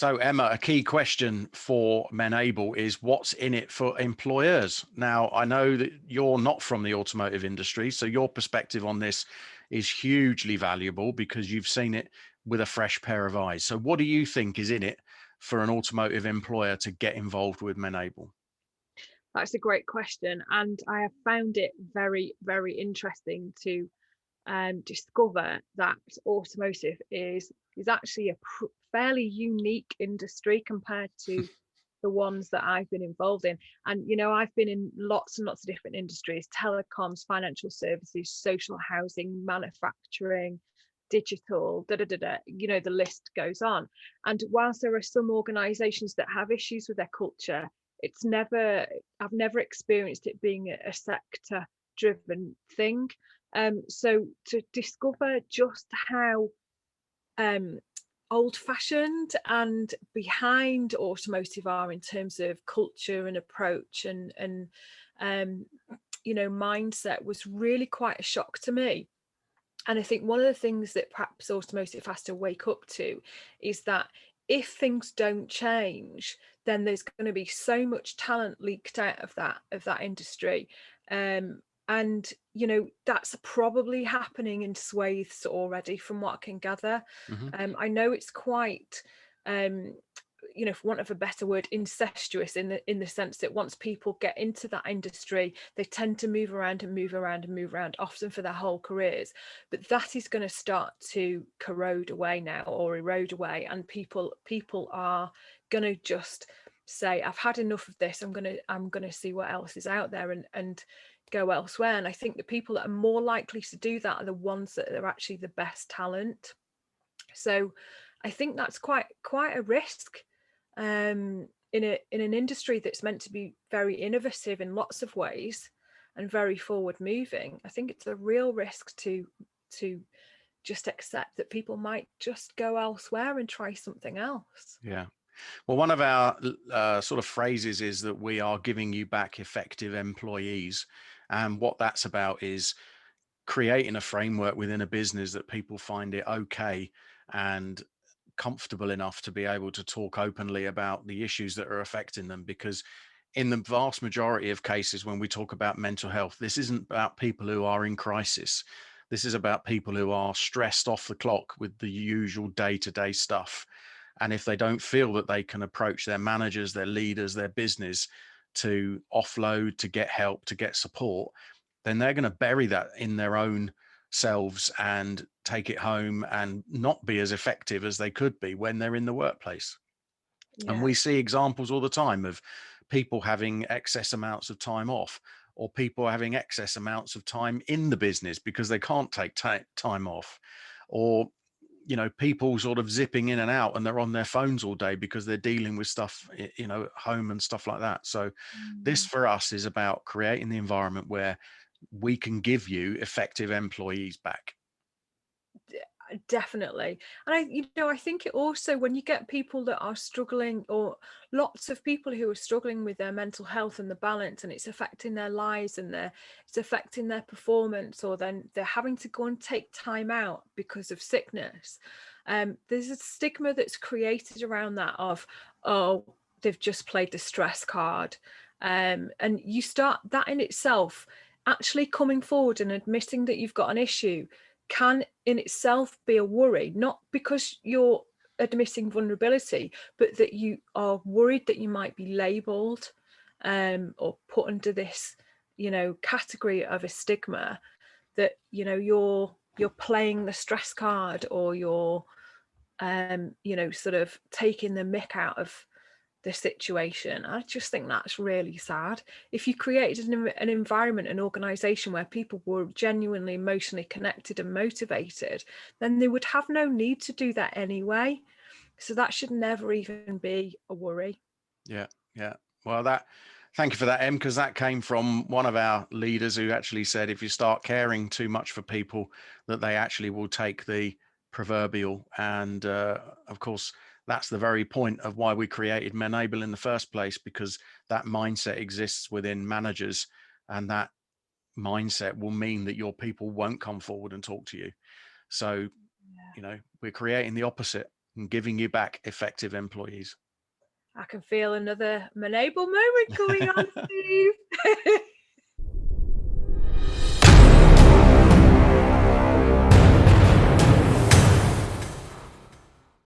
So, Emma, a key question for Menable is what's in it for employers? Now, I know that you're not from the automotive industry, so your perspective on this is hugely valuable because you've seen it with a fresh pair of eyes. So, what do you think is in it for an automotive employer to get involved with Menable? That's a great question, and I have found it very, very interesting to discover that automotive is actually a fairly unique industry compared to the ones that I've been involved in. And I've been in lots and lots of different industries: telecoms, financial services, social housing, manufacturing, digital, da da da da. The list goes on. And whilst there are some organisations that have issues with their culture, I've never experienced it being a sector driven thing. So to discover just how old fashioned and behind automotive are in terms of culture and approach and mindset was really quite a shock to me. And I think one of the things that perhaps automotive has to wake up to is that if things don't change, then there's going to be so much talent leaked out of that industry. And that's probably happening in swathes already, from what I can gather. Mhm. I know it's quite for want of a better word, incestuous in the sense that once people get into that industry, they tend to move around and move around and move around, often for their whole careers. But that is going to start to corrode away now, or erode away, and people are going to just say, I've had enough of this. I'm gonna see what else is out there and go elsewhere. And I think the people that are more likely to do that are the ones that are actually the best talent. So I think that's quite a risk in an industry that's meant to be very innovative in lots of ways and very forward moving. I think it's a real risk to just accept that people might just go elsewhere and try something else. Yeah. Well, one of our sort of phrases is that we are giving you back effective employees. And what that's about is creating a framework within a business that people find it okay and comfortable enough to be able to talk openly about the issues that are affecting them. Because in the vast majority of cases, when we talk about mental health, this isn't about people who are in crisis. This is about people who are stressed off the clock with the usual day-to-day stuff. And if they don't feel that they can approach their managers, their leaders, their business to offload, to get help, to get support, then they're going to bury that in their own selves and take it home and not be as effective as they could be when they're in the workplace. And Yeah. we see examples all the time of people having excess amounts of time off, or people having excess amounts of time in the business because they can't take time off, or people sort of zipping in and out and they're on their phones all day because they're dealing with stuff at home and stuff like that. So this Mm. for us is about creating the environment where we can give you effective employees back. Definitely. And I think it also, when you get people that are struggling, or lots of people who are struggling with their mental health and the balance, and it's affecting their lives and it's affecting their performance, or then they're having to go and take time out because of sickness. There's a stigma that's created around that of, oh, they've just played the stress card. And you start that in itself, actually coming forward and admitting that you've got an issue can in itself be a worry, not because you're admitting vulnerability, but that you are worried that you might be labelled or put under this, category of a stigma, that you're playing the stress card, or you're sort of taking the mick out of the situation. I just think that's really sad. If you created an environment, an organization where people were genuinely emotionally connected and motivated, then they would have no need to do that anyway. So that should never even be a worry. Yeah, yeah. Well, thank you for that, Em, because that came from one of our leaders who actually said if you start caring too much for people, that they actually will take the proverbial. And of course, that's the very point of why we created Menable in the first place, because that mindset exists within managers, and that mindset will mean that your people won't come forward and talk to you. So, Yeah. we're creating the opposite. and giving you back effective employees. I can feel another Menable moment coming on, Steve.